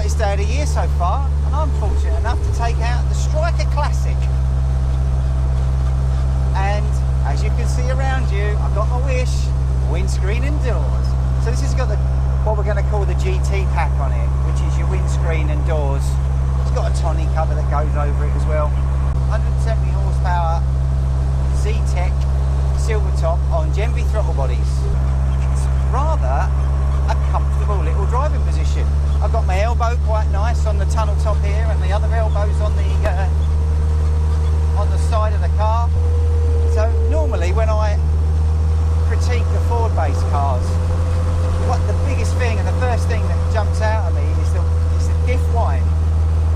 hottest day of the year so far, and I'm fortunate enough to take out the Striker Classic. And as you can see around you, I've got my Wish windscreen and doors. So this has got what we're going to call the GT pack on it, which is your windscreen and doors. It's got a tonneau cover that goes over it as well. 170 horsepower Z-Tech silver top on Gen V throttle bodies. It's rather a comfortable little driving position. I've got my elbow quite nice on the tunnel top here, and the other elbows on the side of the car. So normally when I critique the Ford-based cars, what the biggest thing and the first thing that jumps out at me is the diff whine.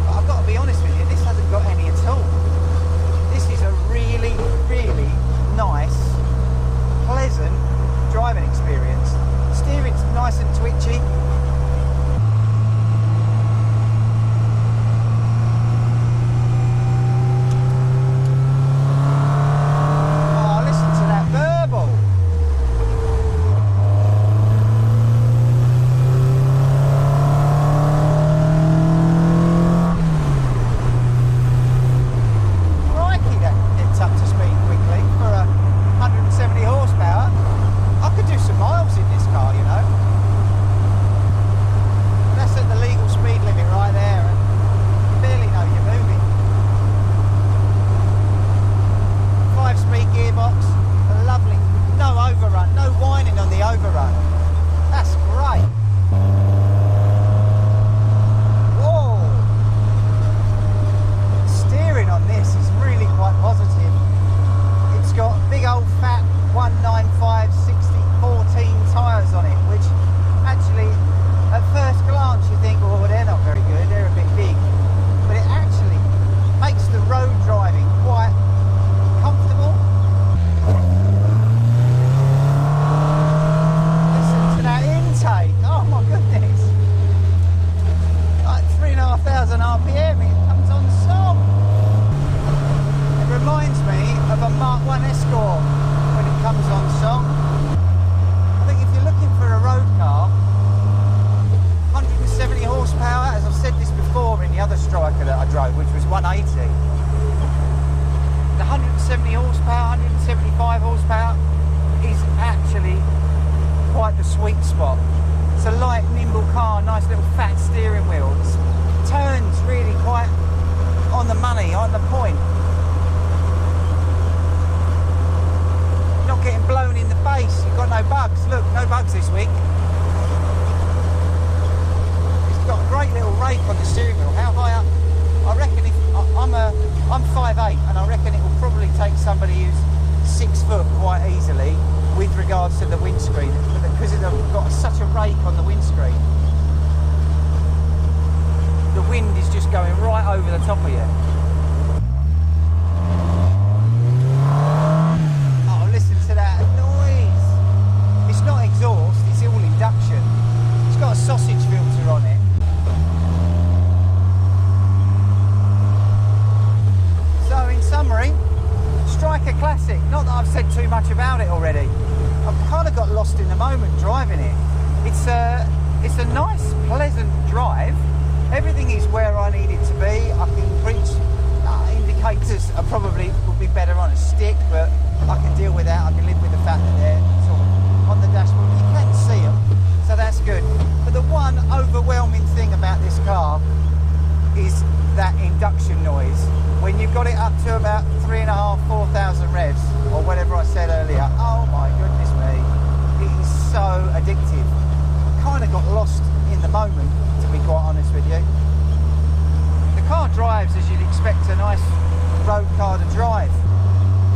But I've got to be honest with you, this hasn't got any at all. This is a really, really nice, pleasant driving experience. Steering's nice and twitchy. I'm 5'8", and I reckon it will probably take somebody who's 6 foot quite easily with regards to the windscreen, because it's got such a rake on the windscreen. The wind is just going right over the top of you. Oh, listen to that noise. It's not exhaust, it's all induction. It's got a sausage filter on it. So in summary, Striker Classic. Not that I've said too much about it already. I've kind of got lost in the moment driving it. It's a nice, pleasant drive. Everything is where I need it to be. I can reach indicators are probably would be better on a stick, but I can deal with that. I can live with the fact that they're sort of on the dashboard. You can see them, so that's good. But the one overwhelming thing about this car is that induction noise. When you've got it up to about 3,500, 4,000 revs, or whatever I said earlier, oh my goodness me, it is so addictive. I kind of got lost in the moment, to be quite honest with you. The car drives as you'd expect a nice road car to drive.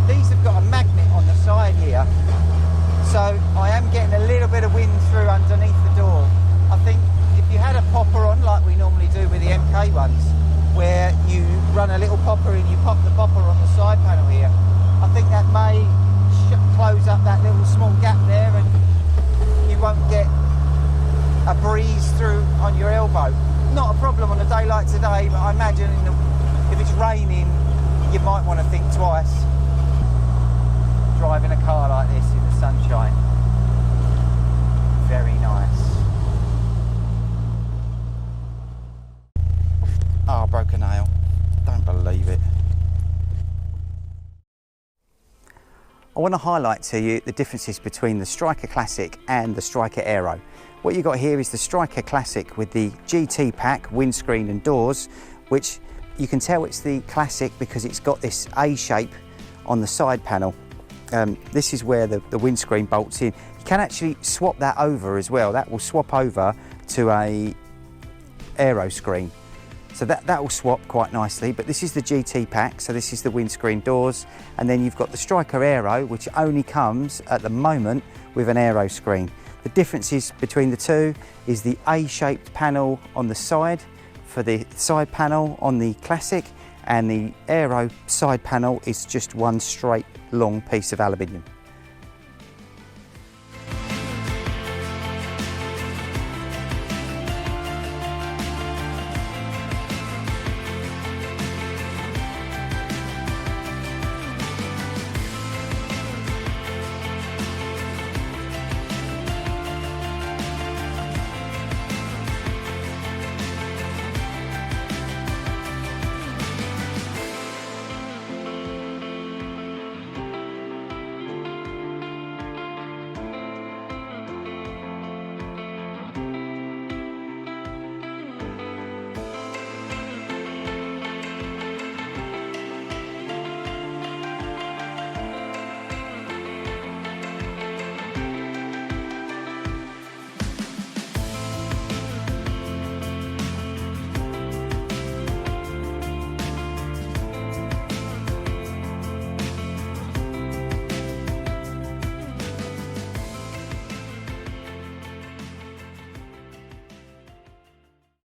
These have got a magnet on the side here, so I am getting a little bit of wind through underneath the door. I think if you had a popper on, like we normally do with the MK ones, where you run a little popper and you pop the popper on the side panel here, I think that may close up that little small gap there, and you won't get a breeze through on your elbow. Not a problem on a day like today, but I imagine if it's raining, you might want to think twice driving a car like this in the sunshine. Very nice. I want to highlight to you the differences between the Striker Classic and the Striker Aero. What you got here is the Striker Classic with the GT pack, windscreen and doors, which you can tell it's the Classic because it's got this A shape on the side panel. This is where the windscreen bolts in. You can actually swap that over as well. That will swap over to a aero screen. So that will swap quite nicely, but this is the GT pack, so this is the windscreen doors, and then you've got the Striker Aero, which only comes at the moment with an aero screen. The differences between the two is the A-shaped panel on the side for the side panel on the Classic, and the Aero side panel is just one straight long piece of aluminium.